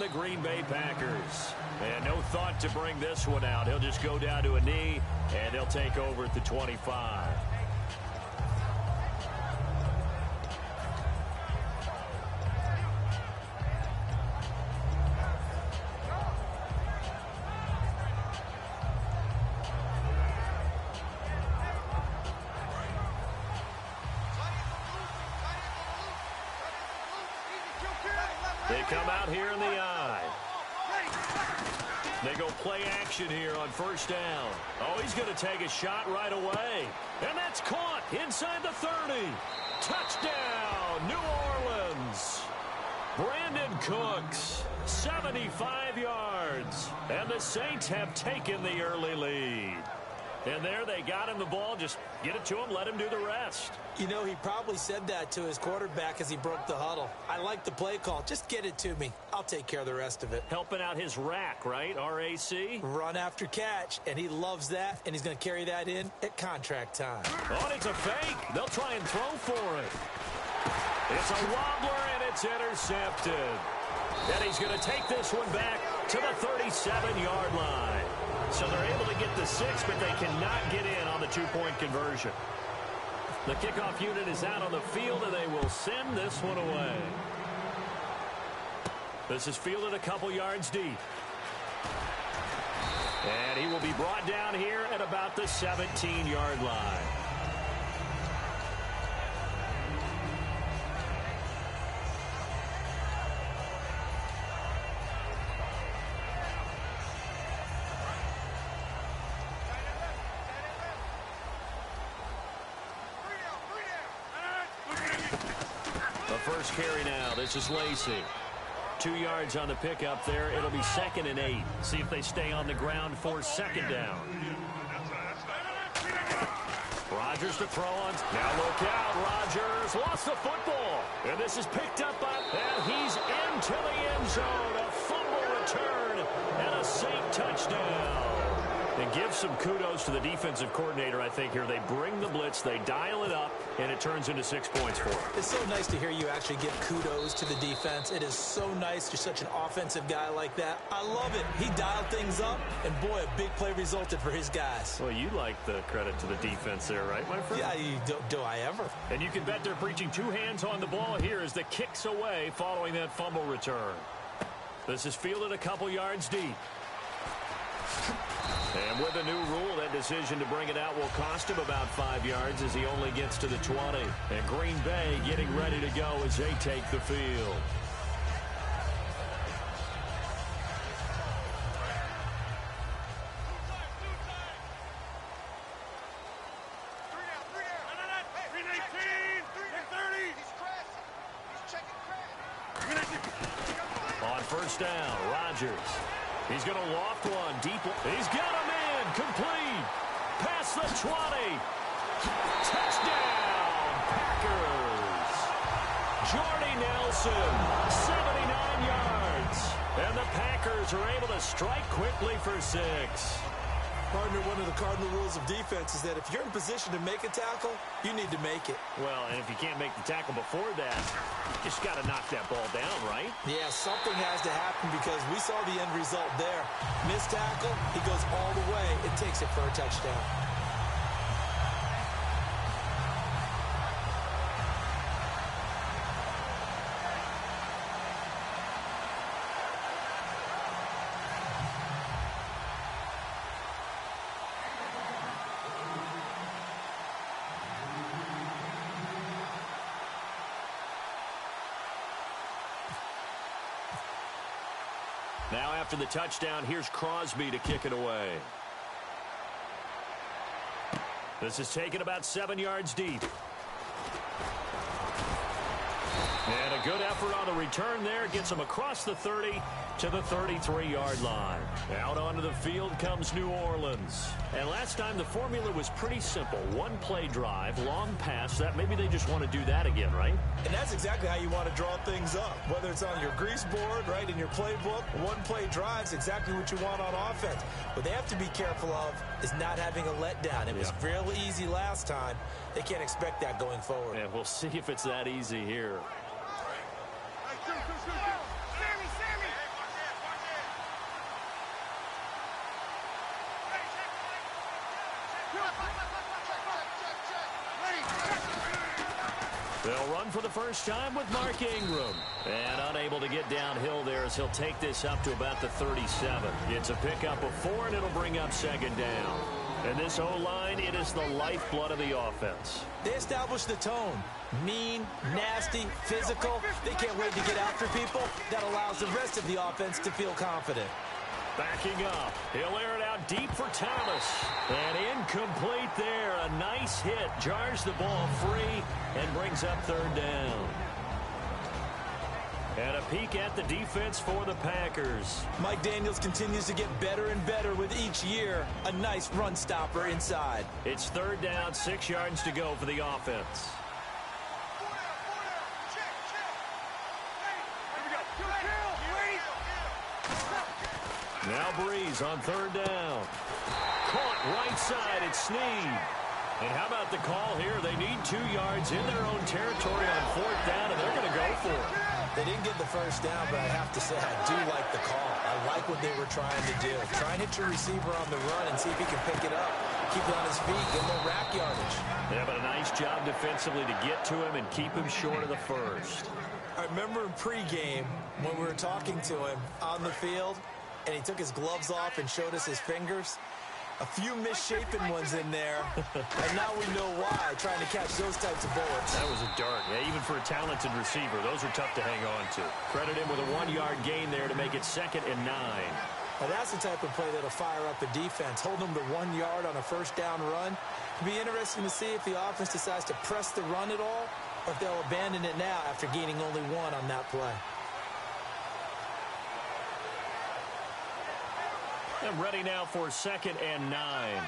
the Green Bay Packers. And no thought to bring this one out. He'll just go down to a knee, and they'll take over at the 25. They come out here in the eye. They go play action here on first down. Oh, he's going to take a shot right away. And that's caught inside the 30. Touchdown, New Orleans. Brandon Cooks, 75 yards. And the Saints have taken the early lead. And there they got him the ball. Just get it to him, let him do the rest. You know, he probably said that to his quarterback as he broke the huddle. I like the play call. Just get it to me. I'll take care of the rest of it. Helping out his rack, right? R-A-C? Run after catch, and he loves that, and he's going to carry that in at contract time. Oh, and it's a fake. They'll try and throw for it. It's a wobbler, and it's intercepted. And he's going to take this one back to the 37-yard line. So they're able to get the 6, but they cannot get in on the two-point conversion. The kickoff unit is out on the field, and they will send this one away. This is fielded a couple yards deep. And he will be brought down here at about the 17-yard line. First carry now. This is Lacey. 2 yards on the pickup there. It'll be 2nd and 8. See if they stay on the ground for second down. Rodgers to throw on. Now look out. Rodgers lost the football. And this is picked up by... And he's into the end zone. A fumble return and a Saint touchdown. And give some kudos to the defensive coordinator, I think, here. They bring the blitz, they dial it up, and it turns into 6 points for them. It's so nice to hear you actually give kudos to the defense. It is so nice. You're such an offensive guy like that. I love it. He dialed things up, and boy, a big play resulted for his guys. Well, you like the credit to the defense there, right, my friend? Yeah, do I ever? And you can bet they're preaching 2 hands on the ball here as the kick's away following that fumble return. This is fielded a couple yards deep. And with a new rule, that decision to bring it out will cost him about 5 yards as he only gets to the 20. And Green Bay getting ready to go as they take the field. On first down, Rodgers. He's going to loft one deep. He's got him in. Complete. Past the 20. Touchdown, Packers. Jordy Nelson, 79 yards. And the Packers are able to strike quickly for 6. Partner, one of the cardinal rules of defense is that if you're in position to make a tackle, you need to make it. Well, and if you can't make the tackle before that, you just got to knock that ball down, right? Yeah, something has to happen because we saw the end result there. Missed tackle, he goes all the way. It takes it for a touchdown. Now after the touchdown, here's Crosby to kick it away. This is taken about 7 yards deep. And a good effort on the return there. Gets him across the 30 to the 33-yard line. Out onto the field comes New Orleans. And last time the formula was pretty simple. One play drive, long pass. That maybe they just want to do that again, right? And that's exactly how you want to draw things up. Whether it's on your grease board, right, in your playbook, one play drive is exactly what you want on offense. What they have to be careful of is not having a letdown. It was real easy last time. They can't expect that going forward. And we'll see if it's that easy here. They'll run for the first time with Mark Ingram. And unable to get downhill there as he'll take this up to about the 37. It's a pickup of 4, and it'll bring up second down. And this O-line, it is the lifeblood of the offense. They established the tone. Mean, nasty, physical. They can't wait to get after people. That allows the rest of the offense to feel confident. Backing up. He'll air it out deep for Thomas. And incomplete there. A nice hit. Jars the ball free and brings up third down. And a peek at the defense for the Packers. Mike Daniels continues to get better and better with each year. A nice run stopper inside. It's third down, 6 yards to go for the offense. Now Breeze on third down. Caught right side. It's Snead. And how about the call here? They need 2 yards in their own territory on fourth down, and they're going to go for it. They didn't get the first down, but I have to say I do like the call. I like what they were trying to do. Try and hit your receiver on the run and see if he can pick it up. Keep it on his feet. Get more rack yardage. Yeah, but a nice job defensively to get to him and keep him short of the first. I remember in pregame when we were talking to him on the field, and he took his gloves off and showed us his fingers. A few misshapen ones in there, and now we know why, trying to catch those types of bullets. That was a dart. Yeah, even for a talented receiver, those are tough to hang on to. Credit him with a 1-yard gain there to make it 2nd and 9. Well, that's the type of play that'll fire up the defense. Hold them to 1 yard on a first down run. It'll be interesting to see if the offense decides to press the run at all, or if they'll abandon it now after gaining only 1 on that play. And ready now for 2nd and 9.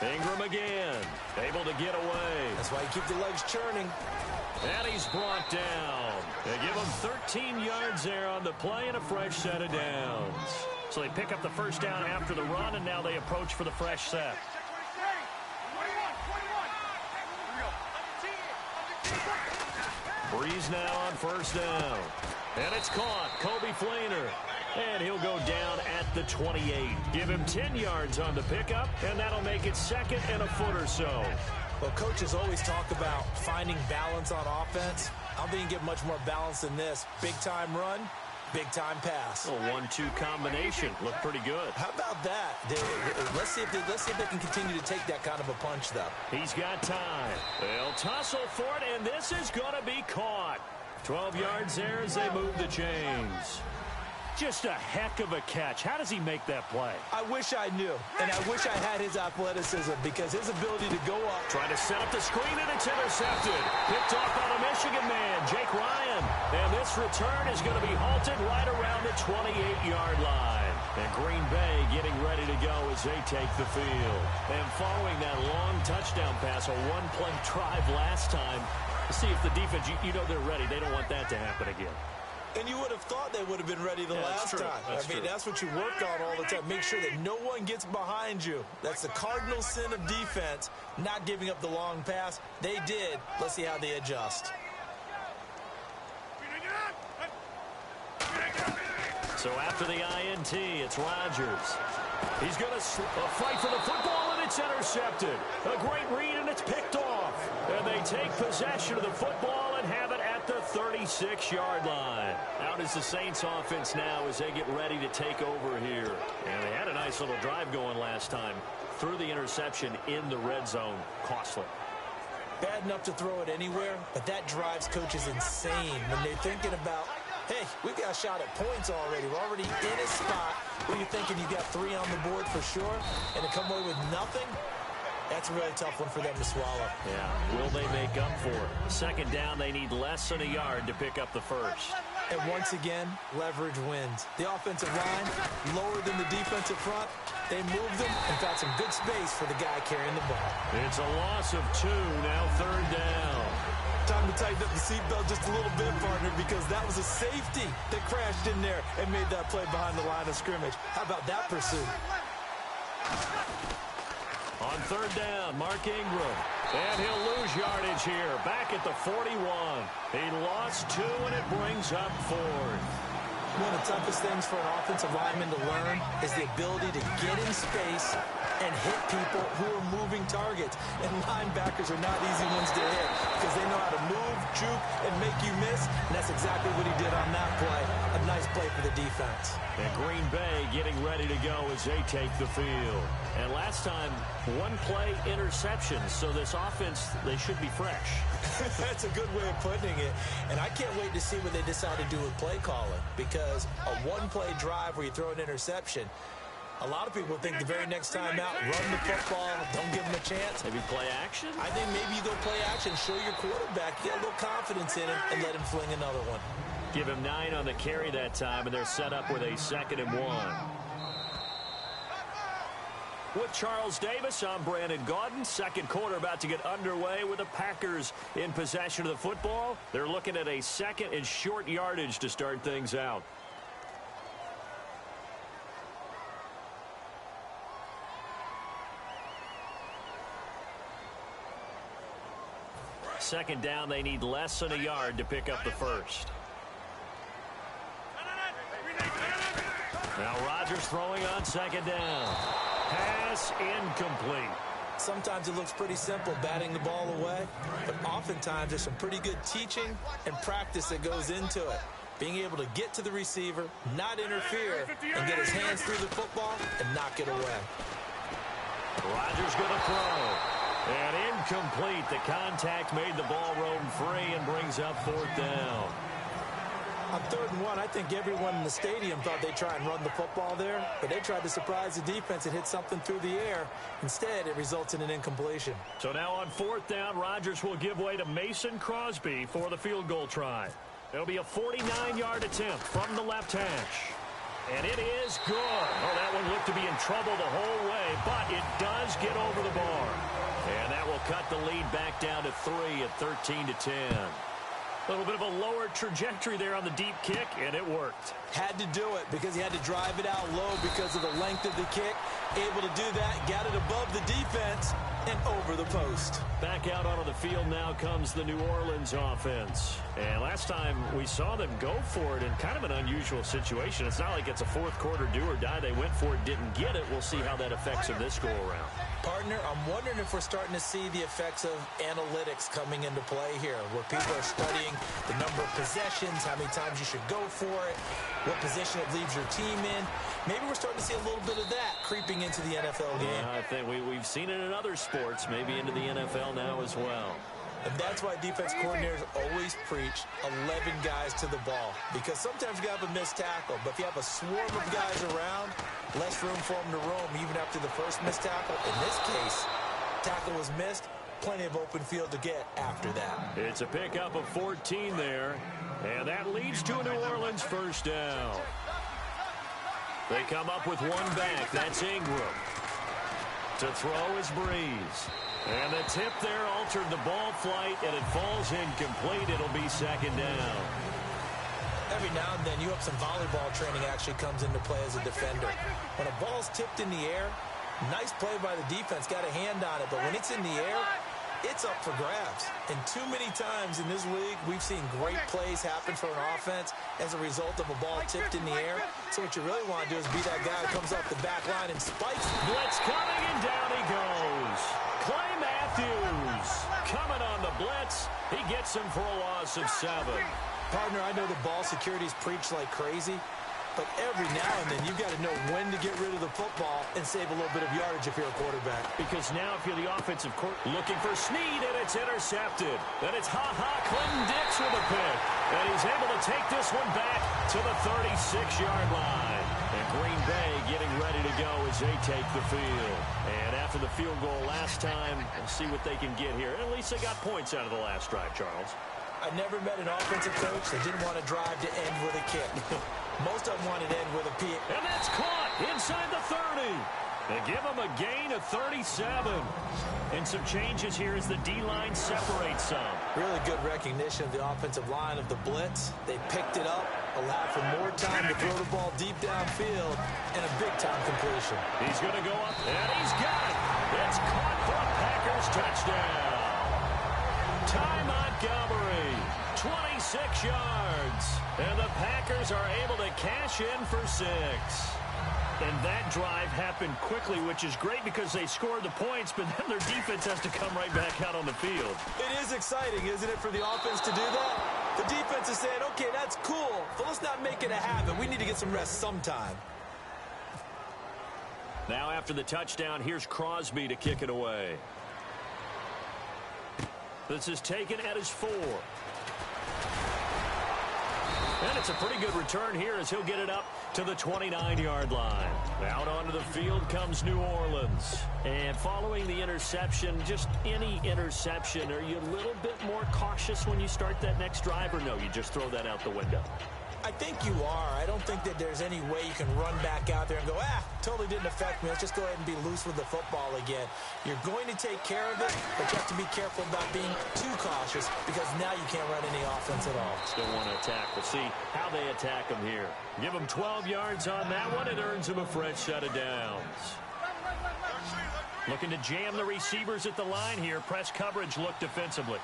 Ingram again. Able to get away. That's why you keep the legs churning. And he's brought down. They give him 13 yards there on the play and a fresh set of downs. So they pick up the first down after the run, and now they approach for the fresh set. Breeze now on first down. And it's caught. Kobe Flainer. And he'll go down at the 28. Give him 10 yards on the pickup, and that'll make it 2nd and a foot or so. Well, coaches always talk about finding balance on offense. I don't think you can get much more balance than this. Big-time run, big-time pass. A 1-2 combination. Looked pretty good. How about that? Let's see if they can continue to take that kind of a punch, though. He's got time. They'll tussle for it, and this is going to be caught. 12 yards there as they move the chains. Just a heck of a catch. How does he make that play? I wish I knew, and I wish I had his athleticism, because his ability to go up. Trying to set up the screen, and it's intercepted. Picked off by the Michigan man, Jake Ryan. And this return is going to be halted right around the 28-yard line. And Green Bay getting ready to go as they take the field. And following that long touchdown pass, a one-play drive last time, see if the defense, you know they're ready. They don't want that to happen again. And you would have thought they would have been ready the last time. That's what you work on all the time. Make sure that no one gets behind you. That's the cardinal sin of defense, not giving up the long pass. They did. Let's see how they adjust. So after the INT, it's Rodgers. He's going to fight for the football, and it's intercepted. A great read, and it's picked off. And they take possession of the football and have it at the 36-yard line. Out is the Saints offense now as they get ready to take over here. And they had a nice little drive going last time. Threw the interception in the red zone. Costly. Bad enough to throw it anywhere, but that drives coaches insane when they're thinking about, hey, we've got a shot at points already. We're already in a spot where you're thinking you got 3 on the board for sure, and to come away with nothing, that's a really tough one for them to swallow. Yeah, will they make up for it? 2nd down, they need less than a yard to pick up the first. And once again, leverage wins. The offensive line, lower than the defensive front. They moved them and found some good space for the guy carrying the ball. It's a loss of 2, now 3rd down. Time to tighten up the seatbelt just a little bit, partner, because that was a safety that crashed in there and made that play behind the line of scrimmage. How about that pursuit? On 3rd down, Mark Ingram. And he'll lose yardage here. Back at the 41. He lost 2, and it brings up 4th. One of the toughest things for an offensive lineman to learn is the ability to get in space and hit people who are moving targets. And linebackers are not easy ones to hit because they know how to move, juke, and make you miss. And that's exactly what he did on that play. A nice play for the defense. And Green Bay getting ready to go as they take the field. And last time, one play interceptions. So this offense, they should be fresh. That's a good way of putting it. And I can't wait to see what they decide to do with play calling, because a one-play drive where you throw an interception, a lot of people think the very next time out, run the football, don't give them a chance. Maybe play action? I think maybe you go play action, show your quarterback, get a little confidence in him, and let him fling another one. Give him 9 on the carry that time, and they're set up with a 2nd and 1. With Charles Davis, I'm Brandon Gaudin. Second quarter about to get underway with the Packers in possession of the football. They're looking at a 2nd and short yardage to start things out. Second down, they need less than a yard to pick up the first. Now Rodgers throwing on 2nd down. Pass incomplete. Sometimes it looks pretty simple, batting the ball away, but oftentimes there's some pretty good teaching and practice that goes into it. Being able to get to the receiver, not interfere, and get his hands through the football and knock it away. Rodgers going to throw. And incomplete. The contact made the ball roam free and brings up 4th down. On 3rd and 1, I think everyone in the stadium thought they'd try and run the football there, but they tried to surprise the defense and hit something through the air. Instead, it results in an incompletion. So now on 4th down, Rodgers will give way to Mason Crosby for the field goal try. It'll be a 49-yard attempt from the left hash. And it is good. Oh, that one looked to be in trouble the whole way, but it does get over the bar. And that will cut the lead back down to 3 at 13-10. A little bit of a lower trajectory there on the deep kick, and it worked. Had to do it because he had to drive it out low because of the length of the kick. Able to do that, got it above the defense and over the post. Back out onto the field now comes the New Orleans offense. And last time we saw them go for it in kind of an unusual situation. It's not like it's a 4th quarter do or die. They went for it, didn't get it. We'll see how that affects them this go-around. Partner, I'm wondering if we're starting to see the effects of analytics coming into play here, where people are studying the number of possessions, how many times you should go for it, what position it leaves your team in. Maybe we're starting to see a little bit of that creeping into the NFL game. Yeah, I think we've seen it in other sports, maybe into the NFL now as well. And that's why defense coordinators always preach 11 guys to the ball, because sometimes you have a missed tackle, but if you have a swarm of guys around, less room for them to roam even after the first missed tackle. In this case, tackle was missed, plenty of open field to get after that. It's a pickup of 14 there, and that leads to a New Orleans first down. They come up with one back. That's Ingram. To throw is Breeze. And the tip there altered the ball flight, and it falls incomplete. It'll be 2nd down. Every now and then, you have some volleyball training actually comes into play as a defender. When a ball's tipped in the air, nice play by the defense, got a hand on it. But when it's in the air, it's up for grabs. And too many times in this league, we've seen great plays happen for an offense as a result of a ball tipped in the air. So what you really want to do is be that guy who comes off the back line and spikes. Blitz coming, and down he goes. Clay Matthews coming on the blitz. He gets him for a loss of 7. Partner, I know the ball security's preached like crazy, but every now and then you've got to know when to get rid of the football and save a little bit of yardage if you're a quarterback. Because now if you're the offensive court, looking for Snead, and it's intercepted. Then it's Clinton Dix with a pick. And he's able to take this one back to the 36-yard line. And Green Bay getting ready to go as they take the field. And after the field goal last time, we'll see what they can get here. And at least they got points out of the last drive, Charles. I never met an offensive coach that didn't want to drive to end with a kick. Most of them wanted to end with a PA. And that's caught inside the 30. They give him a gain of 37. And some changes here as the D-line separates some. Really good recognition of the offensive line of the blitz. They picked it up, allowed for more time to throw the ball deep downfield, and a big-time completion. He's going to go up, and he's got it. It's caught for a Packers touchdown. Ty Montgomery, 26 yards. And the Packers are able to cash in for 6. And that drive happened quickly, which is great because they scored the points, but then their defense has to come right back out on the field. It is exciting, isn't it, for the offense to do that? The defense is saying, okay, that's cool, but let's not make it a habit. We need to get some rest sometime. Now after the touchdown, here's Crosby to kick it away. This is taken at his 4. And it's a pretty good return here as he'll get it up to the 29-yard line. Out onto the field comes New Orleans. And following the interception, just any interception, are you a little bit more cautious when you start that next drive, or no, you just throw that out the window? I think you are. I don't think that there's any way you can run back out there and go, totally didn't affect me. Let's just go ahead and be loose with the football again. You're going to take care of it, but you have to be careful about being too cautious because now you can't run any offense at all. Still want to attack. We'll see how they attack them here. Give them 12 yards on that one. It earns them a fresh set of downs. Looking to jam the receivers at the line here. Press coverage look defensively.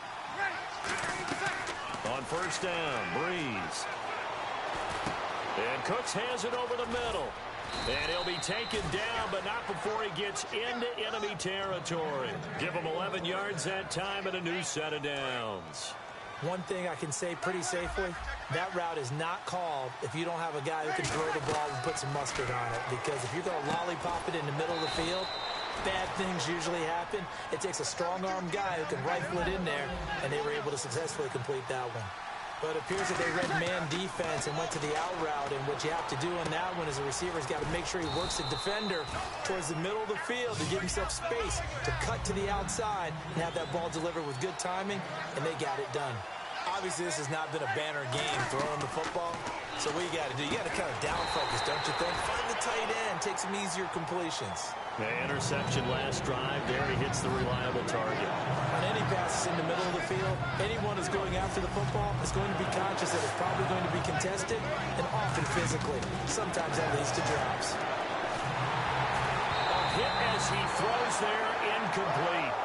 On first down, Breeze. And Cooks has it over the middle. And he'll be taken down, but not before he gets into enemy territory. Give him 11 yards that time and a new set of downs. One thing I can say pretty safely, that route is not called if you don't have a guy who can throw the ball and put some mustard on it. Because if you're going to lollipop it in the middle of the field, bad things usually happen. It takes a strong-arm guy who can rifle it in there, and they were able to successfully complete that one. But it appears that they read man defense and went to the out route, and what you have to do on that one is the receiver's got to make sure he works the defender towards the middle of the field to give himself space to cut to the outside and have that ball delivered with good timing, and they got it done. Obviously, this has not been a banner game throwing the football, so what you got to do, you got to kind of down focus, don't you think? Find the tight end, take some easier completions. The interception last drive there. He hits the reliable target. On any passes in the middle of the field, anyone who's going after the football is going to be conscious that it's probably going to be contested and often physically. Sometimes that leads to drops. A hit as he throws there, incomplete.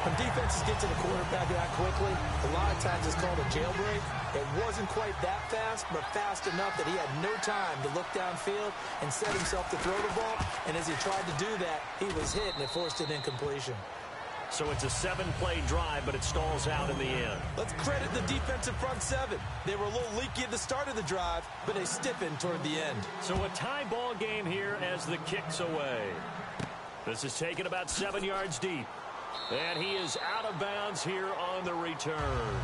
When defenses get to the quarterback that quickly, a lot of times it's called a jailbreak. It wasn't quite that fast, but fast enough that he had no time to look downfield and set himself to throw the ball. And as he tried to do that, he was hit, and it forced an incompletion. So it's a 7-play drive, but it stalls out in the end. Let's credit the defensive front 7. They were a little leaky at the start of the drive, but they stiffened toward the end. So a tie ball game here as the kick's away. This is taken about 7 yards deep. And he is out of bounds here on the return.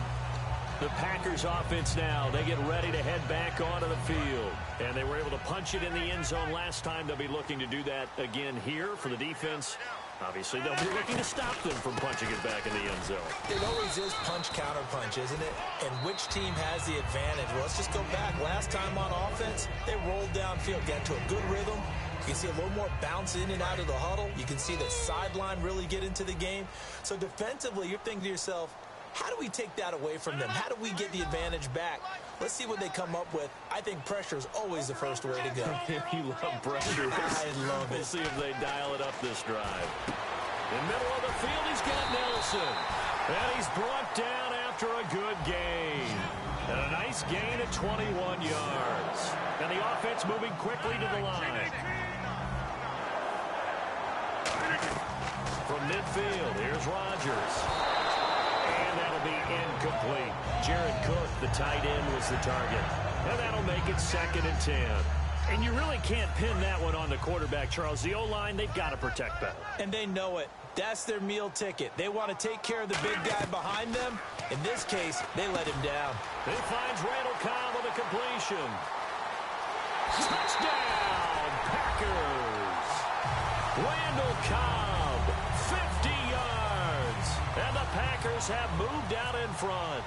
The Packers offense now, they get ready to head back onto the field. And they were able to punch it in the end zone last time. They'll be looking to do that again here for the defense. Obviously, they'll be looking to stop them from punching it back in the end zone. It always is punch-counter-punch, isn't it? And which team has the advantage? Well, let's just go back. Last time on offense, they rolled downfield, got to a good rhythm. You can see a little more bounce in and out of the huddle. You can see the sideline really get into the game. So defensively, you're thinking to yourself, how do we take that away from them? How do we get the advantage back? Let's see what they come up with. I think pressure is always the first way to go. You love pressure. I love it. We'll see if they dial it up this drive. In the middle of the field, he's got Nelson. And he's brought down after a good gain. And a nice gain at 21 yards. And the offense moving quickly to the line. From midfield, here's Rodgers. And that'll be incomplete. Jared Cook, the tight end, was the target. And that'll make it 2nd and 10. And you really can't pin that one on the quarterback, Charles. The O-line, they've got to protect that. And they know it. That's their meal ticket. They want to take care of the big guy behind them. In this case, they let him down. He finds Randall Cobb with a completion. Touchdown, Packers. Randall Cobb, 50 yards. And the Packers have moved out in front.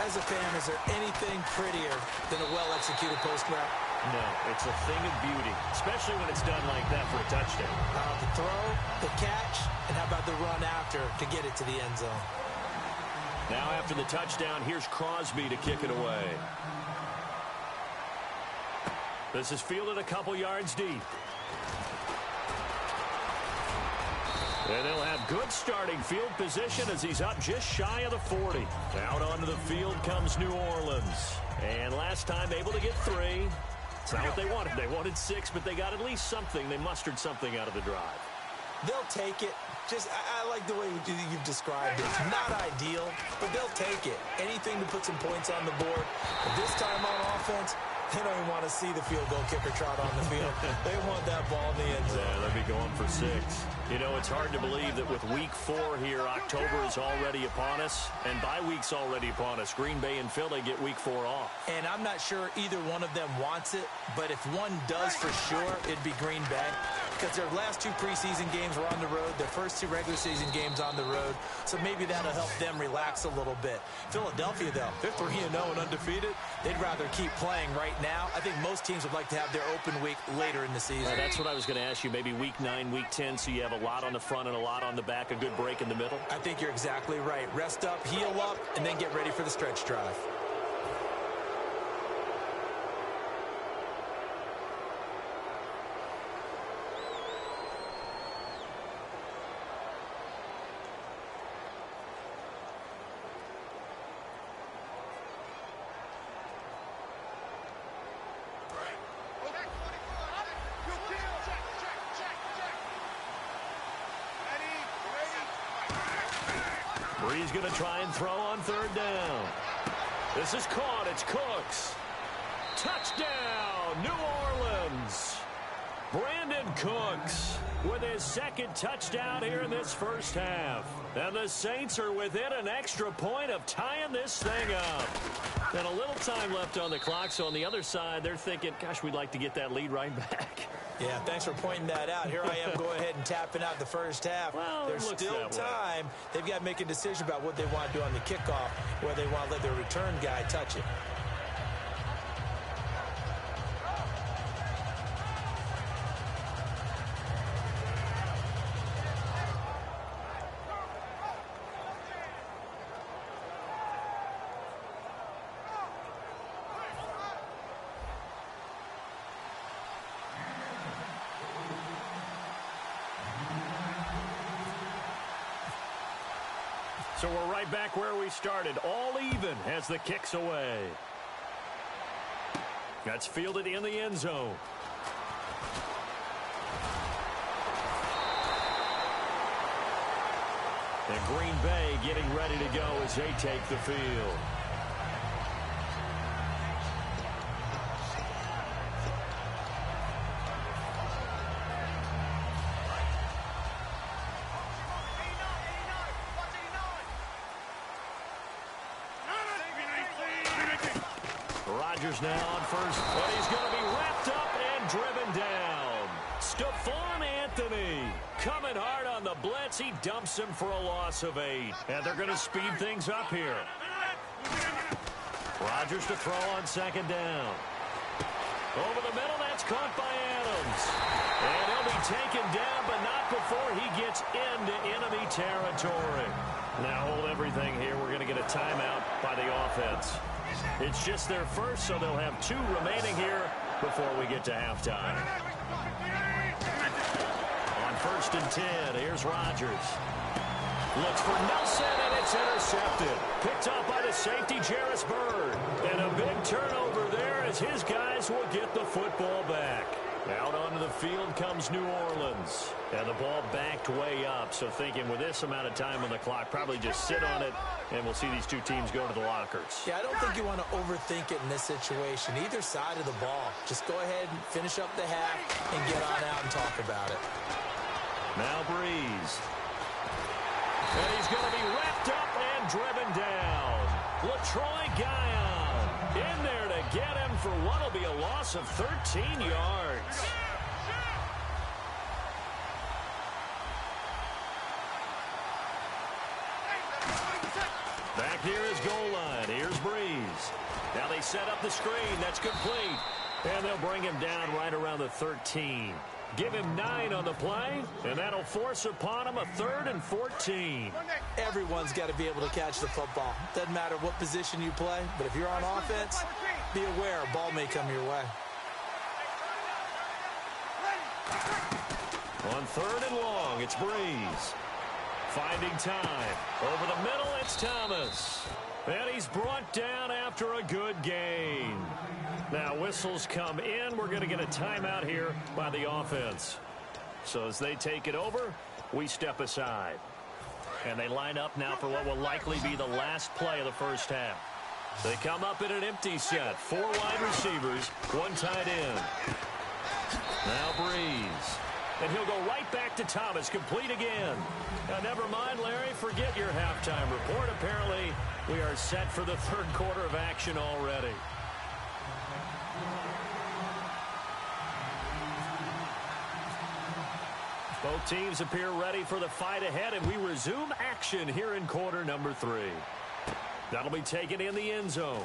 As a fan, is there anything prettier than a well-executed post route? No, it's a thing of beauty, especially when it's done like that for a touchdown. The throw, the catch, and how about the run after to get it to the end zone? Now after the touchdown, here's Crosby to kick it away. This is fielded a couple yards deep. And they'll have good starting field position as he's up just shy of the 40. Out onto the field comes New Orleans. And last time able to get 3. It's not what they wanted. They wanted 6, but they got at least something. They mustered something out of the drive. They'll take it. I like the way you've described it. It's not ideal, but they'll take it. Anything to put some points on the board. But this time on offense, they don't even want to see the field goal kicker trot on the field. They want that ball in the end zone. Yeah, they'll be going for 6. You know, it's hard to believe that with week 4 here, October is already upon us, and bye week's already upon us. Green Bay and Philly get week 4 off. And I'm not sure either one of them wants it, but if one does for sure, it'd be Green Bay. Because their last 2 preseason games were on the road, their first 2 regular season games on the road, so maybe that'll help them relax a little bit. Philadelphia, though, they're 3-0 and undefeated. They'd rather keep playing right now. I think most teams would like to have their open week later in the season. Well, that's what I was going to ask you, maybe week 9, week 10, so you have a lot on the front and a lot on the back, a good break in the middle? I think you're exactly right. Rest up, heal up, and then get ready for the stretch drive. Bree's going to try and throw on 3rd down. This is caught. It's Cooks. Touchdown, New Orleans. Brandon Cooks with his 2nd touchdown here in this first half. And the Saints are within an extra point of tying this thing up. And a little time left on the clock, so on the other side, they're thinking, gosh, we'd like to get that lead right back. Yeah, thanks for pointing that out. Here I am going ahead and tapping out the first half. Well, there's still time. They've got to make a decision about what they want to do on the kickoff, where they want to let their return guy touch it. So we're right back where we started, all even as the kick's away. That's fielded in the end zone. And Green Bay getting ready to go as they take the field. Rodgers now on first, but he's going to be wrapped up and driven down. Stephon Anthony coming hard on the blitz. He dumps him for a loss of 8. And they're going to speed things up here. Rodgers to throw on 2nd down. Over the middle, that's caught by Adams. And he'll be taken down, but not before he gets into enemy territory. Now hold everything here. We're going to get a timeout by the offense. It's just their first, so they'll have 2 remaining here before we get to halftime. On 1st and 10, here's Rodgers. Looks for Nelson, and it's intercepted. Picked up by the safety, Jarvis Byrd. And a big turnover there as his guys will get the football back. Out onto the field comes New Orleans. And the ball backed way up, so thinking with this amount of time on the clock, probably just sit on it, and we'll see these 2 teams go to the lockers. Yeah, I don't think you want to overthink it in this situation. Either side of the ball. Just go ahead and finish up the half and get on out and talk about it. Now Breeze. And he's going to be wrapped up and driven down. LaTroy Guion in there to get him for what will be a loss of 13 yards. Back near his goal line. Here's Breeze. Now they set up the screen. That's complete. And they'll bring him down right around the 13. Give him 9 on the play, and that'll force upon him a 3rd and 14. Everyone's got to be able to catch the football. Doesn't matter what position you play, but if you're on offense, be aware a ball may come your way. On 3rd and long, it's Breeze. Finding time. Over the middle, it's Thomas. And he's brought down after a good gain. Now, whistles come in. We're going to get a timeout here by the offense. So as they take it over, we step aside. And they line up now for what will likely be the last play of the first half. They come up in an empty set. 4 wide receivers, 1 tight end. Now Breeze. And he'll go right back to Thomas, complete again. Now, never mind, Larry, forget your halftime report. Apparently, we are set for the 3rd quarter of action already. Both teams appear ready for the fight ahead, and we resume action here in quarter number 3. That'll be taken in the end zone.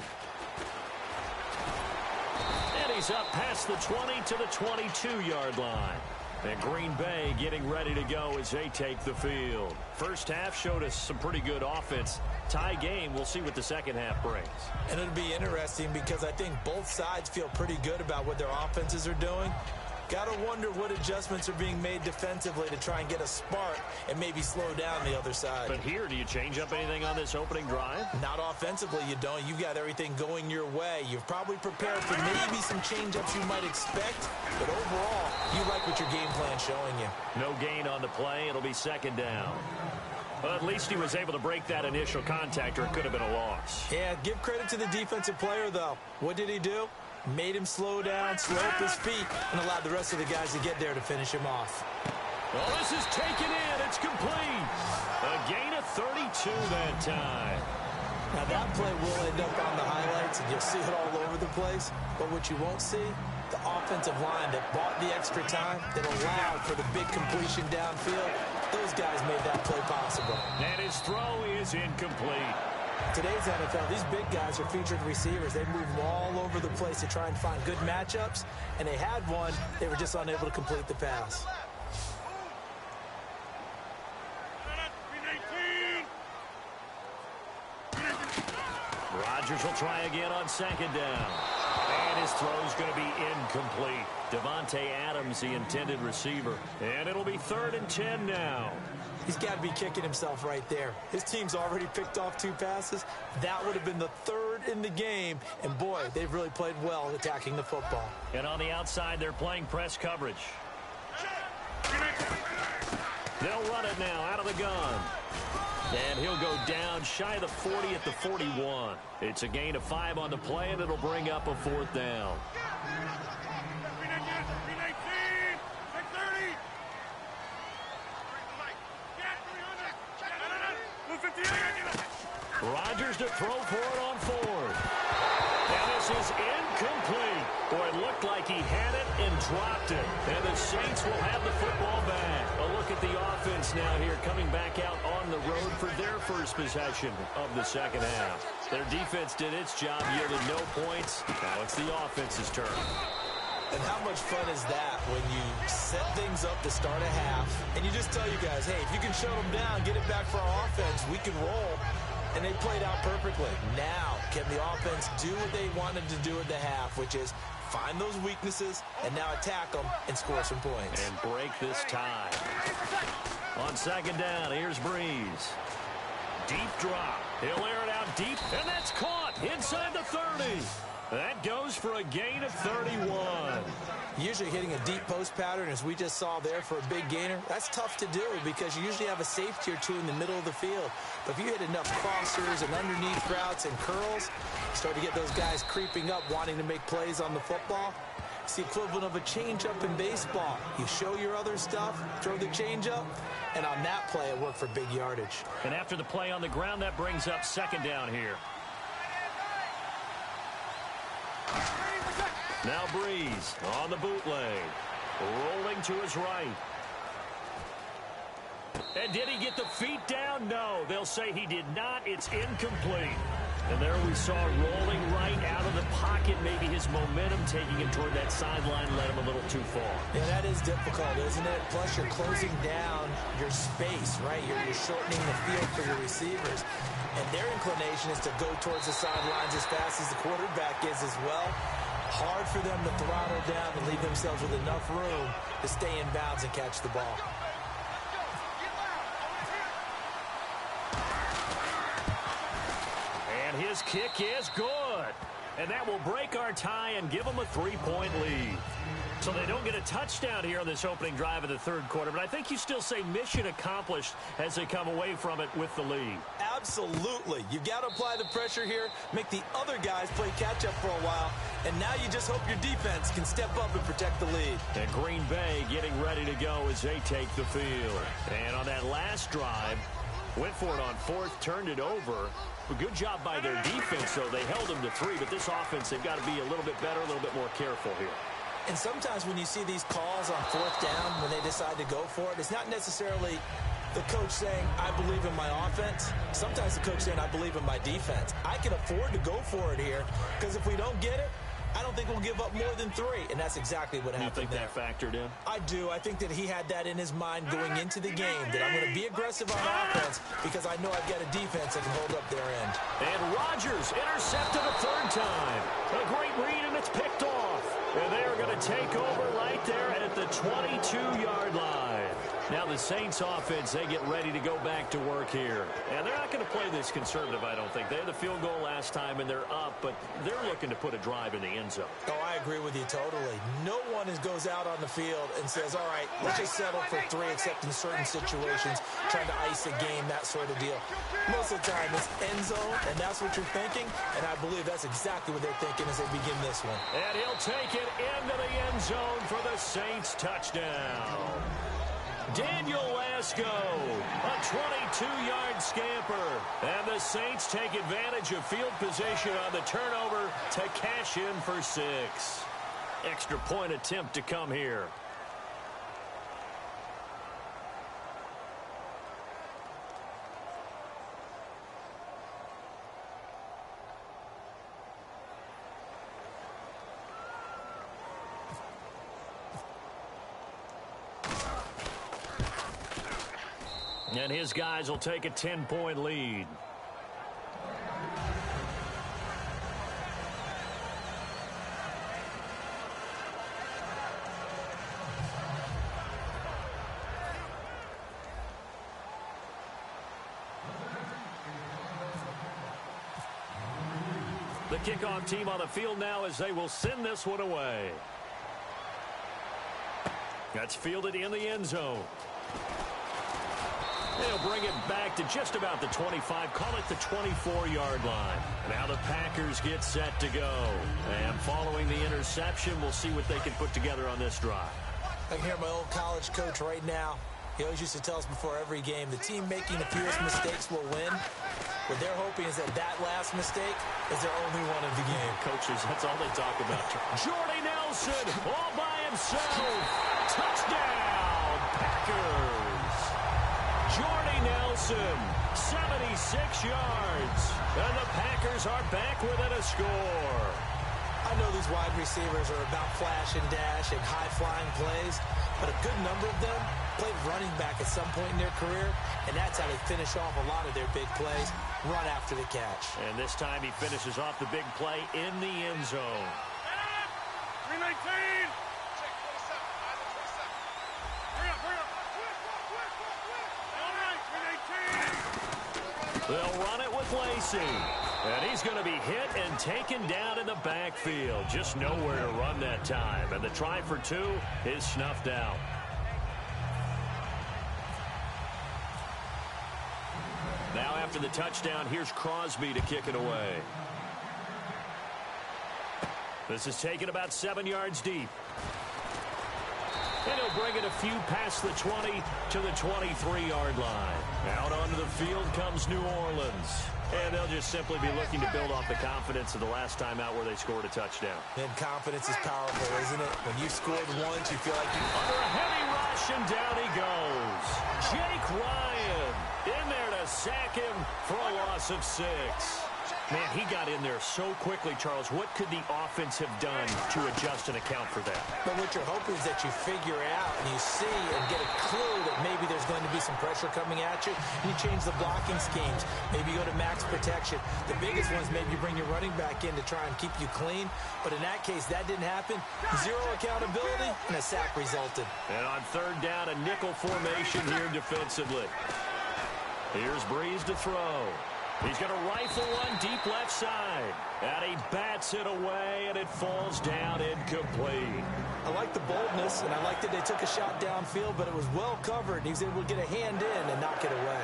And he's up past the 20 to the 22-yard line. And Green Bay getting ready to go as they take the field. First half showed us some pretty good offense. Tie game, we'll see what the second half brings. And it'll be interesting because I think both sides feel pretty good about what their offenses are doing. Got to wonder what adjustments are being made defensively to try and get a spark and maybe slow down the other side. But here, do you change up anything on this opening drive? Not offensively, you don't. You've got everything going your way. You've probably prepared for maybe some change-ups you might expect, but overall, you like what your game plan's showing you. No gain on the play. It'll be 2nd down. Well, at least he was able to break that initial contact, or it could have been a loss. Yeah, give credit to the defensive player, though. What did he do? Made him slow down, slow up his feet, and allowed the rest of the guys to get there to finish him off. Well, this is taken in. It's complete. A gain of 32 that time. Now, that play will end up on the highlights, and you'll see it all over the place. But what you won't see, the offensive line that bought the extra time, that allowed for the big completion downfield, those guys made that play possible. And his throw is incomplete. Today's NFL, these big guys are featured receivers. They move all over the place to try and find good matchups, and they had one. They were just unable to complete the pass. Rodgers will try again on 2nd down. And his throw's going to be incomplete. Devontae Adams, the intended receiver. And it'll be 3rd and 10 now. He's got to be kicking himself right there. His team's already picked off 2 passes. That would have been the 3rd in the game. And, boy, they've really played well attacking the football. And on the outside, they're playing press coverage. They'll run it now out of the gun. And he'll go down shy of the 40 at the 41. It's a gain of 5 on the play, and it'll bring up a 4th down. Rodgers to throw for it on 4th. And this is incomplete. Boy, it looked like he had it and dropped it. And the Saints will have the football back. A look at the offense now here, coming back out on the road for their first possession of the second half. Their defense did its job, yielded no points. Now it's the offense's turn. And how much fun is that when you set things up to start a half, and you just tell you guys, hey, if you can shut them down, get it back for our offense, we can roll. And they played out perfectly. Now, can the offense do what they wanted to do at the half, which is find those weaknesses and now attack them and score some points. And break this tie. On 2nd down, here's Breeze. Deep drop. He'll air it out deep, and that's caught inside the 30. That goes for a gain of 31. Usually hitting a deep post pattern, as we just saw there, for a big gainer, that's tough to do because you usually have a safety or 2 in the middle of the field. But if you hit enough crossers and underneath routes and curls, you start to get those guys creeping up, wanting to make plays on the football. It's the equivalent of a changeup in baseball. You show your other stuff, throw the changeup, and on that play, it worked for big yardage. And after the play on the ground, that brings up 2nd down here. Now Breeze on the bootleg. Rolling to his right. And did he get the feet down? No, they'll say he did not. It's incomplete. And there we saw rolling right out of the pocket. Maybe his momentum taking him toward that sideline led him a little too far. Yeah, that is difficult, isn't it? Plus, you're closing down your space, right? You're shortening the field for your receivers. And their inclination is to go towards the sidelines as fast as the quarterback is as well. Hard for them to throttle down and leave themselves with enough room to stay in bounds and catch the ball. And his kick is good. And that will break our tie and give them a 3-point lead. So they don't get a touchdown here on this opening drive of the third quarter, but I think you still say mission accomplished as they come away from it with the lead. Absolutely. You've got to apply the pressure here, make the other guys play catch-up for a while, and now you just hope your defense can step up and protect the lead. And Green Bay getting ready to go as they take the field. And on that last drive, went for it on fourth, turned it over. A good job by their defense, though. They held them to 3, but this offense, they've got to be a little bit better, a little bit more careful here. And sometimes when you see these calls on fourth down, when they decide to go for it, it's not necessarily the coach saying, I believe in my offense. Sometimes the coach saying, I believe in my defense. I can afford to go for it here, because if we don't get it, I don't think we'll give up more than 3, and that's exactly what happened. You think that factored in? I do. I think that he had that in his mind going into the game, that I'm going to be aggressive on offense because I know I've got a defense that can hold up their end. And Rodgers intercepted a third time. A great read, and it's picked off. And they are going to take over right there at the 22-yard line. Now the Saints offense, they get ready to go back to work here. And they're not going to play this conservative, I don't think. They had the field goal last time, and they're up, but they're looking to put a drive in the end zone. Oh, I agree with you totally. No one goes out on the field and says, all right, let's just settle for 3, except in certain situations, trying to ice a game, that sort of deal. Most of the time, it's end zone, and that's what you're thinking, and I believe that's exactly what they're thinking as they begin this one. And he'll take it into the end zone for the Saints touchdown. Daniel Lasco, a 22-yard scamper. And the Saints take advantage of field position on the turnover to cash in for 6. Extra point attempt to come here. And his guys will take a 10-point lead. The kickoff team on the field now as they will send this one away. That's fielded in the end zone. They'll bring it back to just about the 25, call it the 24-yard line. Now the Packers get set to go. And following the interception, we'll see what they can put together on this drive. I can hear my old college coach right now. He always used to tell us before every game, the team making the fewest mistakes will win. What they're hoping is that last mistake is their only one of the game. Coaches, that's all they talk about. Jordy Nelson all by himself. Touchdown, Packers. Jordy Nelson, 76 yards. And the Packers are back within a score. I know these wide receivers are about flash and dash and high-flying plays, but a good number of them played running back at some point in their career, and that's how they finish off a lot of their big plays, run after the catch. And this time he finishes off the big play in the end zone. 319! They'll run it with Lacey. And he's going to be hit and taken down in the backfield. Just nowhere to run that time. And the try for 2 is snuffed out. Now after the touchdown, here's Crosby to kick it away. This is taken about 7 yards deep. And he'll bring it a few past the 20 to the 23-yard line. Out onto the field comes New Orleans. And they'll just simply be looking to build off the confidence of the last time out where they scored a touchdown. And confidence is powerful, isn't it? When you've scored once, you feel like you... Under a heavy rush, and down he goes. Jake Ryan in there to sack him for a loss of 6. Man, he got in there so quickly, Charles. What could the offense have done to adjust and account for that? But what you're hoping is that you figure out and you see and get a clue that maybe there's going to be some pressure coming at you. You change the blocking schemes. Maybe you go to max protection. The biggest one is maybe you bring your running back in to try and keep you clean. But in that case, that didn't happen. Zero accountability, and a sack resulted. And on third down, a nickel formation here defensively. Here's Breeze to throw. He's going to rifle one deep left side. And he bats it away, and it falls down incomplete. I like the boldness, and I like that they took a shot downfield, but it was well covered. He was able to get a hand in and knock it away.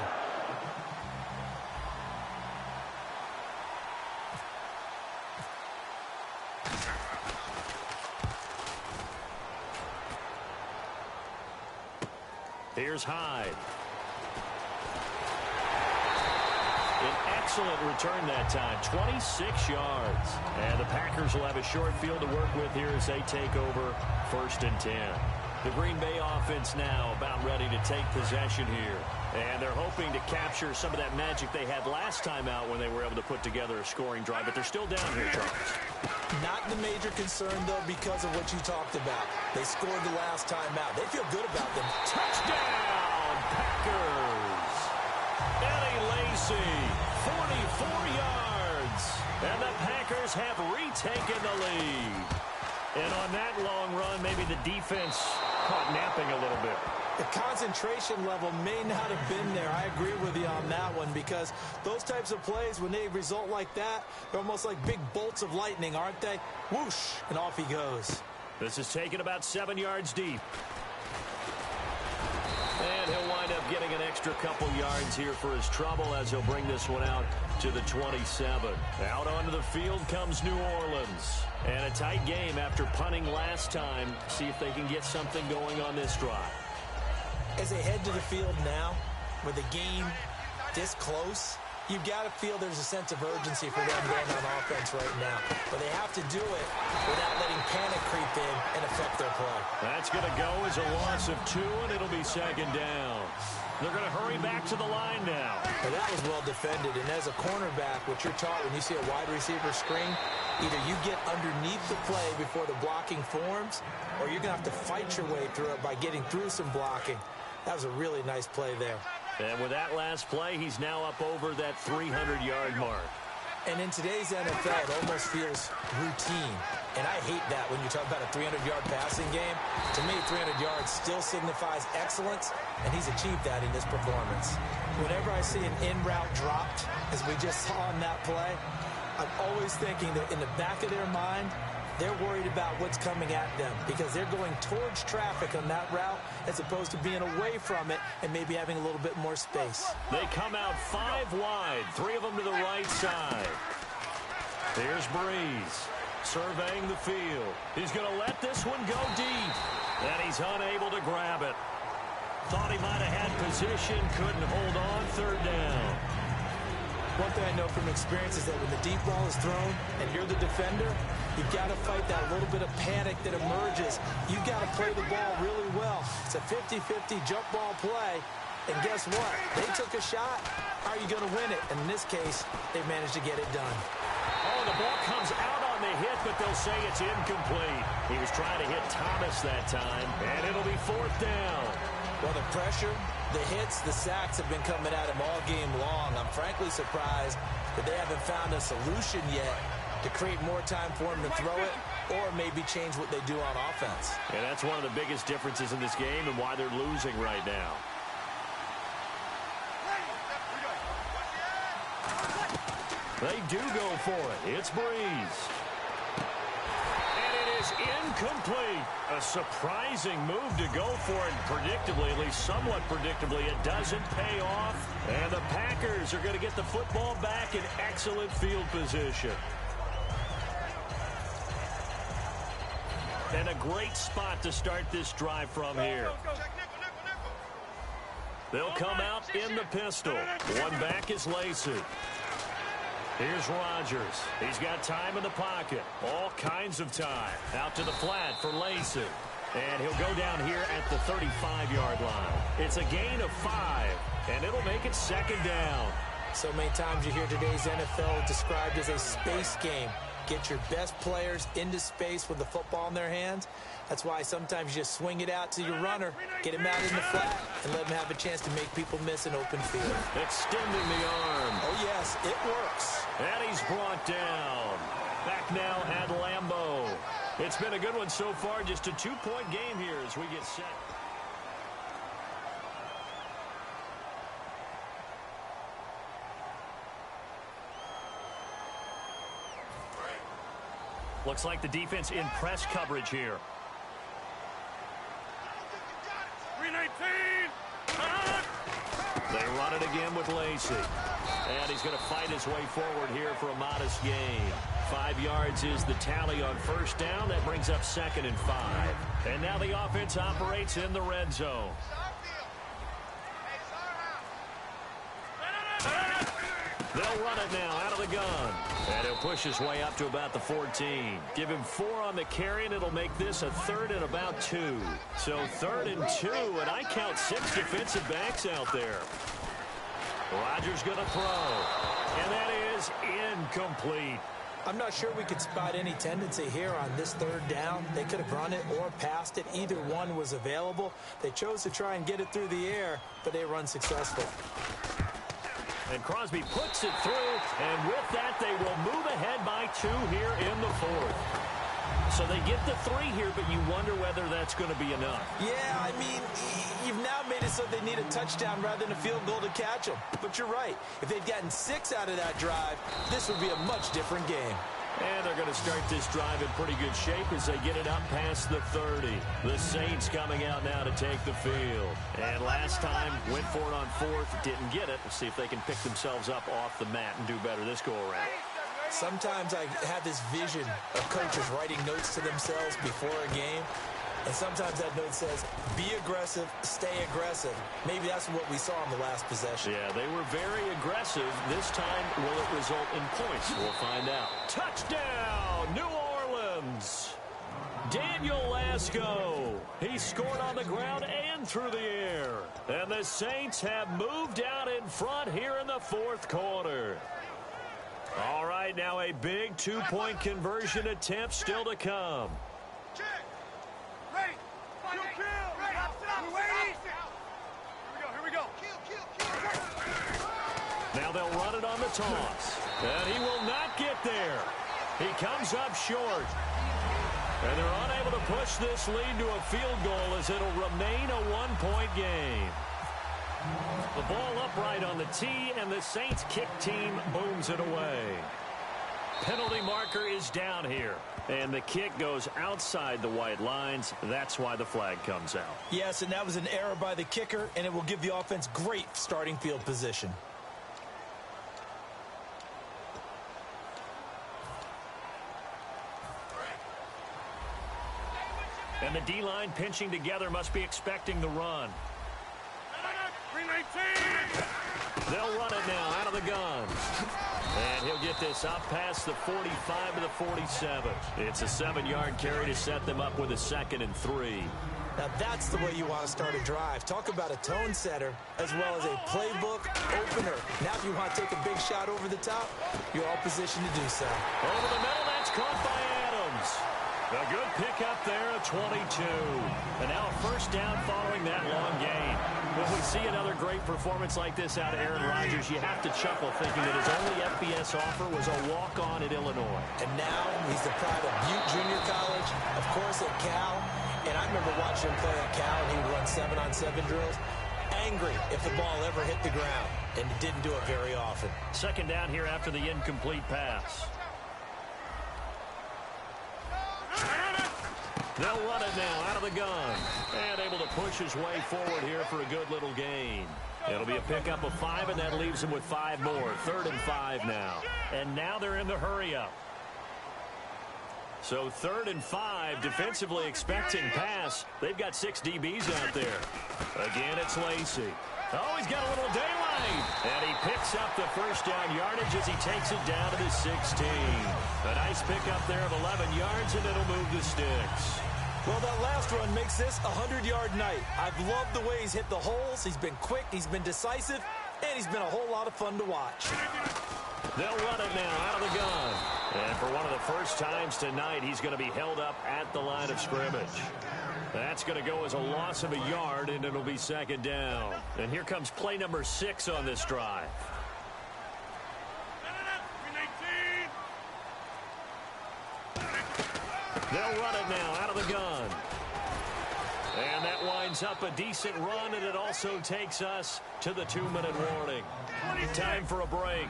Here's Hyde. An excellent return that time, 26 yards. And the Packers will have a short field to work with here as they take over 1st and 10. The Green Bay offense now about ready to take possession here. And they're hoping to capture some of that magic they had last time out when they were able to put together a scoring drive. But they're still down here, Charles. Not the major concern, though, because of what you talked about. They scored the last time out. They feel good about them. Touchdown, Packers! Eddie Lacy, 44 yards. And the Packers have retaken the lead. And on that long run, maybe the defense caught napping a little bit. The concentration level may not have been there. I agree with you on that one, because those types of plays, when they result like that, they're almost like big bolts of lightning, aren't they? Whoosh, and off he goes. This is taken about 7 yards deep. And he'll wind up getting an extra couple yards here for his trouble as he'll bring this one out to the 27. Out onto the field comes New Orleans. And a tight game after punting last time. See if they can get something going on this drive. As they head to the field now, with the game this close, you've got to feel there's a sense of urgency for them going on offense right now. But they have to do it without letting panic creep in and affect their play. That's going to go as a loss of 2, and it'll be 2nd down. They're going to hurry back to the line now. Well, that was well defended. And as a cornerback, what you're taught when you see a wide receiver screen, either you get underneath the play before the blocking forms, or you're going to have to fight your way through it by getting through some blocking. That was a really nice play there. And with that last play, he's now up over that 300-yard mark. And in today's NFL, it almost feels routine. And I hate that when you talk about a 300-yard passing game. To me, 300 yards still signifies excellence, and he's achieved that in this performance. Whenever I see an in-route dropped, as we just saw in that play, I'm always thinking that in the back of their mind, they're worried about what's coming at them because they're going towards traffic on that route as opposed to being away from it and maybe having a little bit more space. They come out 5 wide, 3 of them to the right side. Here's Breeze surveying the field. He's going to let this one go deep, and he's unable to grab it. Thought he might have had position, couldn't hold on, 3rd down. One thing I know from experience is that when the deep ball is thrown and you're the defender, you've got to fight that little bit of panic that emerges. You've got to play the ball really well. It's a 50-50 jump ball play. And guess what? They took a shot. How are you going to win it? And in this case, they managed to get it done. Oh, the ball comes out on the hit, but they'll say it's incomplete. He was trying to hit Thomas that time, and it'll be 4th down. Well, the pressure, the hits, the sacks have been coming at him all game long. I'm frankly surprised that they haven't found a solution yet to create more time for him to throw it or maybe change what they do on offense. And that's one of the biggest differences in this game and why they're losing right now. They do go for it. It's Breeze. And it is incomplete. A surprising move to go for it. Predictably, at least somewhat predictably, it doesn't pay off. And the Packers are going to get the football back in excellent field position. And a great spot to start this drive from here. They'll come out in the pistol. One back is Lacy. Here's Rodgers. He's got time in the pocket. All kinds of time. Out to the flat for Lacy. And he'll go down here at the 35-yard line. It's a gain of 5, and it'll make it 2nd down. So many times you hear today's NFL described as a space game. Get your best players into space with the football in their hands. That's why sometimes you just swing it out to your runner, get him out in the flat, and let him have a chance to make people miss an open field. Extending the arm. Oh, yes, it works. And he's brought down. Back now at Lambeau. It's been a good one so far. Just a 2-point game here as we get set. Looks like the defense in press coverage here. 319. They run it again with Lacey. And he's going to fight his way forward here for a modest gain. 5 yards is the tally on first down. That brings up 2nd and 5. And now the offense operates in the red zone. They'll run it now out of the gun. And he'll push his way up to about the 14. Give him 4 on the carry, and it'll make this a 3rd and about 2. So 3rd and 2, and I count 6 defensive backs out there. Rodgers going to throw. And that is incomplete. I'm not sure we could spot any tendency here on this 3rd down. They could have run it or passed it. Either one was available. They chose to try and get it through the air, but they were unsuccessful. And Crosby puts it through, and with that, they will move ahead by 2 here in the 4th. So they get the 3 here, but you wonder whether that's going to be enough. Yeah, I mean, you've now made it so they need a touchdown rather than a field goal to catch them. But you're right. If they'd gotten 6 out of that drive, this would be a much different game. And they're going to start this drive in pretty good shape as they get it up past the 30. The Saints coming out now to take the field. And last time, went for it on 4th, didn't get it. Let's see if they can pick themselves up off the mat and do better this go-around. Sometimes I have this vision of coaches writing notes to themselves before a game. And sometimes that note says, be aggressive, stay aggressive. Maybe that's what we saw in the last possession. Yeah, they were very aggressive. This time, will it result in points? We'll find out. Touchdown, New Orleans. Daniel Lasco. He scored on the ground and through the air. And the Saints have moved out in front here in the 4th quarter. All right, now a big 2-point conversion attempt still to come. Now they'll run it on the toss. And he will not get there. He comes up short. And they're unable to push this lead to a field goal as it'll remain a 1-point game. The ball upright on the tee, and the Saints kick team booms it away. Penalty marker is down here. And the kick goes outside the white lines. That's why the flag comes out. Yes, and that was an error by the kicker, and it will give the offense great starting field position. And the D-line pinching together must be expecting the run. 319. They'll run it now out of the gun. And he'll get this up past the 45 to the 47. It's a 7-yard carry to set them up with a 2nd and 3. Now that's the way you want to start a drive. Talk about a tone setter as well as a playbook opener. Now if you want to take a big shot over the top, you're all positioned to do so. Over the middle, that's caught by Adams. A good pickup there at 22. And now a 1st down following that long gain. When we see another great performance like this out of Aaron Rodgers, you have to chuckle thinking that his only FBS offer was a walk-on at Illinois. And now he's the pride of Butte Junior College, of course at Cal. And I remember watching him play at Cal, and he would run 7-on-7 drills. Angry if the ball ever hit the ground, and it didn't do it very often. 2nd down here after the incomplete pass. They'll run it now out of the gun. And able to push his way forward here for a good little gain. It'll be a pickup of 5, and that leaves him with 5 more. 3rd and 5 now. And now they're in the hurry-up. So 3rd and 5, defensively expecting pass. They've got 6 DBs out there. Again, it's Lacey. Oh, he's got a little daylight. And he picks up the 1st down yardage as he takes it down to the 16. A nice pickup there of 11 yards, and it'll move the sticks. Well, that last run makes this a 100-yard night. I've loved the way he's hit the holes. He's been quick. He's been decisive. and he's been a whole lot of fun to watch. They'll run it now out of the gun. And for one of the first times tonight, he's going to be held up at the line of scrimmage. That's going to go as a loss of a yard, and it'll be second down. And here comes play number 6 on this drive. They'll run it now out of the gun. And that winds up a decent run, and it also takes us to the 2-minute warning. Time for a break.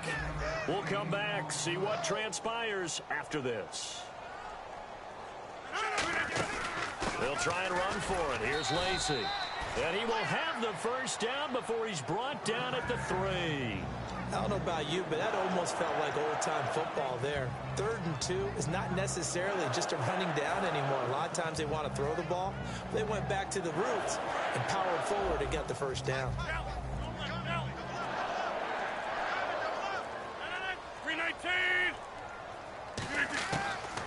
We'll come back, see what transpires after this. They'll try and run for it. Here's Lacey. And he will have the first down before he's brought down at the 3. I don't know about you, but that almost felt like old-time football there. 3rd and 2 is not necessarily just a running down anymore. A lot of times they want to throw the ball. They went back to the roots and powered forward to get the first down.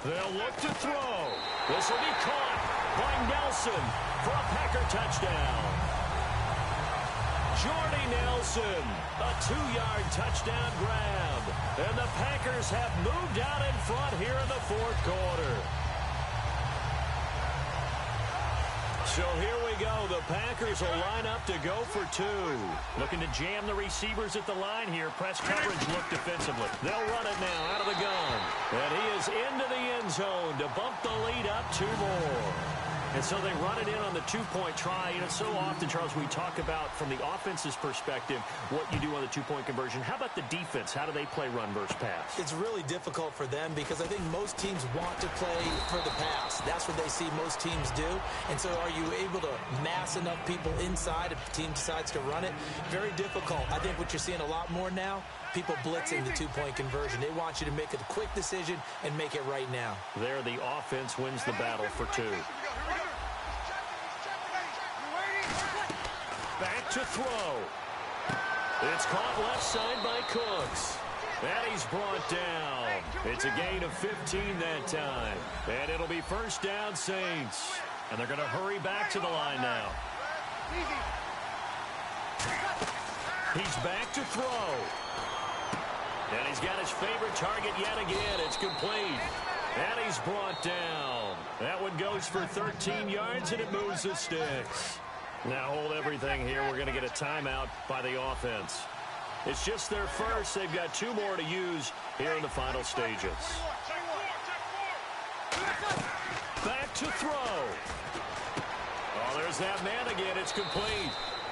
They'll look to throw. This will be caught by Nelson for a Packer touchdown. Jordy Nelson, a 2-yard touchdown grab. And the Packers have moved out in front here in the 4th quarter. So here we go. The Packers will line up to go for 2. Looking to jam the receivers at the line here. Press coverage look defensively. They'll run it now out of the gun. And he is into the end zone to bump the lead up 2 more. And so they run it in on the 2-point try. You know, so often, Charles, we talk about from the offense's perspective what you do on the 2-point conversion. How about the defense? How do they play run versus pass? It's really difficult for them because I think most teams want to play for the pass. That's what they see most teams do. And so are you able to mass enough people inside if the team decides to run it? Very difficult. I think what you're seeing a lot more now, people blitzing the 2-point conversion. They want you to make a quick decision and make it right now. There, the offense wins the battle for 2. Back to throw. It's caught left side by Cooks. And he's brought down. It's a gain of 15 that time. And it'll be first down, Saints. And they're going to hurry back to the line now. He's back to throw. And he's got his favorite target yet again. It's complete. And he's brought down. That one goes for 13 yards, and it moves the sticks. Now hold everything here. We're going to get a timeout by the offense. It's just their first. They've got 2 more to use here in the final stages. Back to throw. Oh, there's that man again. It's complete.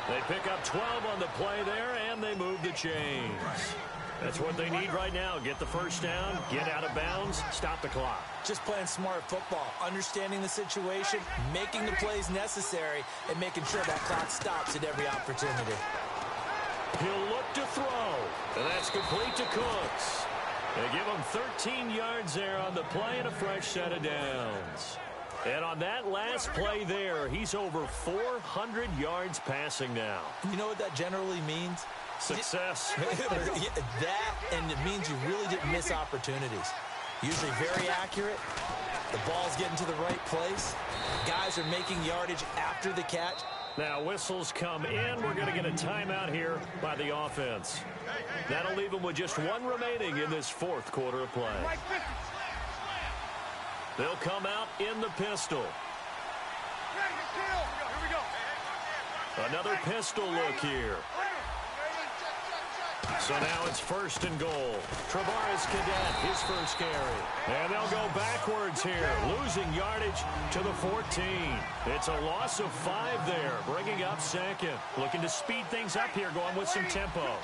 They pick up 12 on the play there, and they move the chains. That's what they need right now. Get the first down, get out of bounds, stop the clock. Just playing smart football, understanding the situation, making the plays necessary, and making sure that clock stops at every opportunity. He'll look to throw, and that's complete to Cooks. They give him 13 yards there on the play and a fresh set of downs. And on that last play there, he's over 400 yards passing now. You know what that generally means? Success. That, and it means you really didn't miss opportunities. Usually very accurate. The ball's getting to the right place. Guys are making yardage after the catch. Now whistles come in. We're going to get a timeout here by the offense. That'll leave them with just 1 remaining in this 4th quarter of play. They'll come out in the pistol. Another pistol look here. So now it's 1st and goal. Travaris Cadet, his first carry. And they'll go backwards here, losing yardage to the 14. It's a loss of 5 there, bringing up 2nd. Looking to speed things up here, going with some tempo.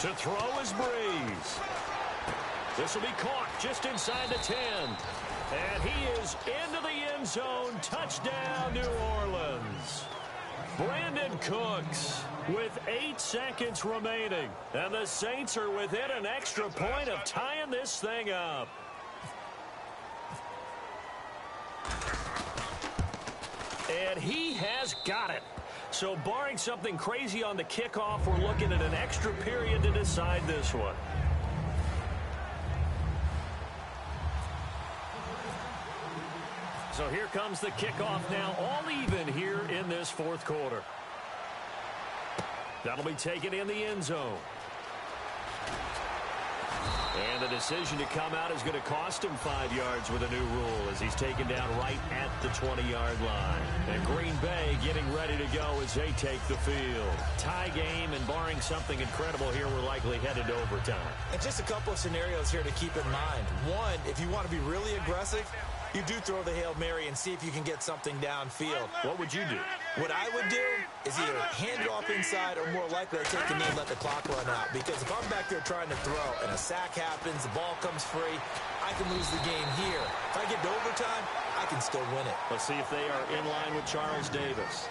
To throw is Breeze. This will be caught just inside the 10. And he is into the end zone. Touchdown, New Orleans. Brandon Cooks with 8 seconds remaining. And the Saints are within an extra point of tying this thing up. And he has got it. So barring something crazy on the kickoff, we're looking at an extra period to decide this one. So here comes the kickoff now, all even here in this 4th quarter. That'll be taken in the end zone. And the decision to come out is going to cost him 5 yards with a new rule as he's taken down right at the 20-yard line. And Green Bay getting ready to go as they take the field. Tie game, and barring something incredible here, we're likely headed to overtime. And just a couple of scenarios here to keep in mind. One, if you want to be really aggressive, you do throw the Hail Mary and see if you can get something downfield. What would you do? What I would do is either hand it off inside or more likely I take the knee and let the clock run out. Because if I'm back there trying to throw and a sack happens, the ball comes free, I can lose the game here. If I get to overtime, I can still win it. Let's see if they are in line with Charles Davis.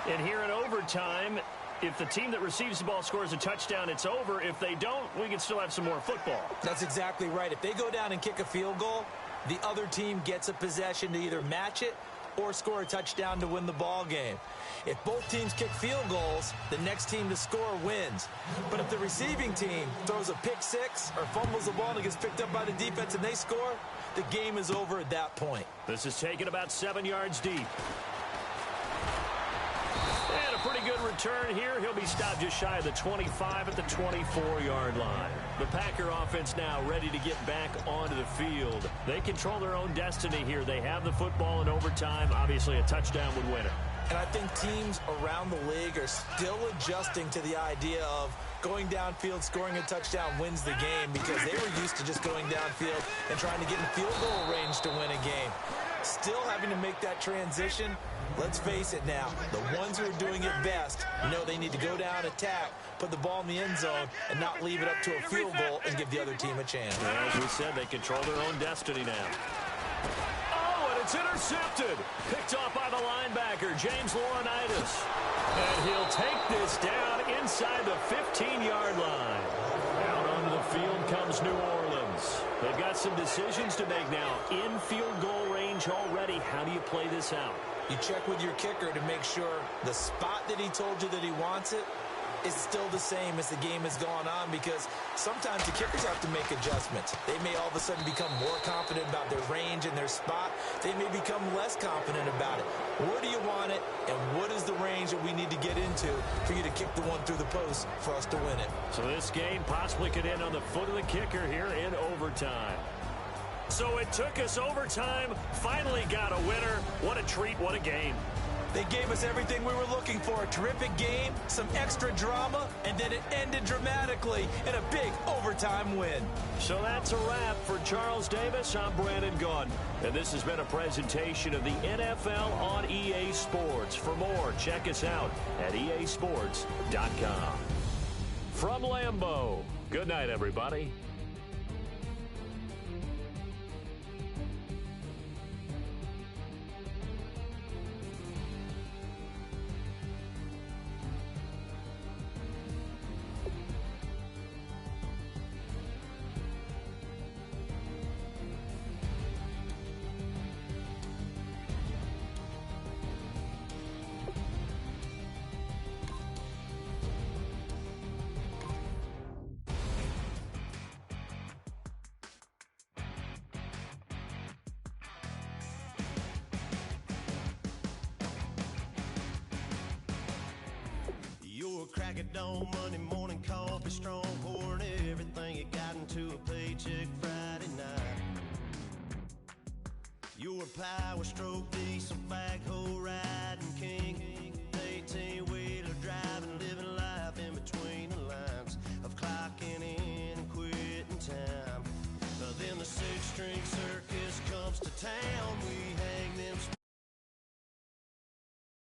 And here in overtime, if the team that receives the ball scores a touchdown, it's over. If they don't, we can still have some more football. That's exactly right. If they go down and kick a field goal, the other team gets a possession to either match it or score a touchdown to win the ball game. If both teams kick field goals, the next team to score wins. But if the receiving team throws a pick six or fumbles the ball and it gets picked up by the defense and they score, the game is over at that point. This is taken about 7 yards deep. And a pretty good return here. He'll be stopped just shy of the 25 at the 24-yard line. The Packer offense now ready to get back onto the field. They control their own destiny here. They have the football in overtime. Obviously, a touchdown would win it. And I think teams around the league are still adjusting to the idea of going downfield, scoring a touchdown wins the game, because they were used to just going downfield and trying to get in field goal range to win a game. Still having to make that transition. Let's face it now, the ones who are doing it best know they need to go down, attack, put the ball in the end zone, and not leave it up to a field goal and give the other team a chance. As we said, they control their own destiny now. Oh, and it's intercepted. Picked off by the linebacker, James Laurinaitis. And he'll take this down inside the 15-yard line. Out onto the field comes New Orleans. They've got some decisions to make now. In field goal range already. How do you play this out? You check with your kicker to make sure the spot that he told you that he wants it is still the same as the game has gone on, because sometimes the kickers have to make adjustments. They may all of a sudden become more confident about their range and their spot. They may become less confident about it. Where do you want it, and what is the range that we need to get into for you to kick the one through the post for us to win it? So this game possibly could end on the foot of the kicker here in overtime. So it took us overtime, finally got a winner. What a treat, what a game. They gave us everything we were looking for. A terrific game, some extra drama, and then it ended dramatically in a big overtime win. So that's a wrap for Charles Davis. I'm Brandon Gaudin, and this has been a presentation of the NFL on EA Sports. For more, check us out at easports.com. From Lambeau, good night, everybody. Crack of dawn, Monday morning coffee, strong pouring everything you got into a paycheck Friday night. Your power stroke, diesel backhoe riding king, 18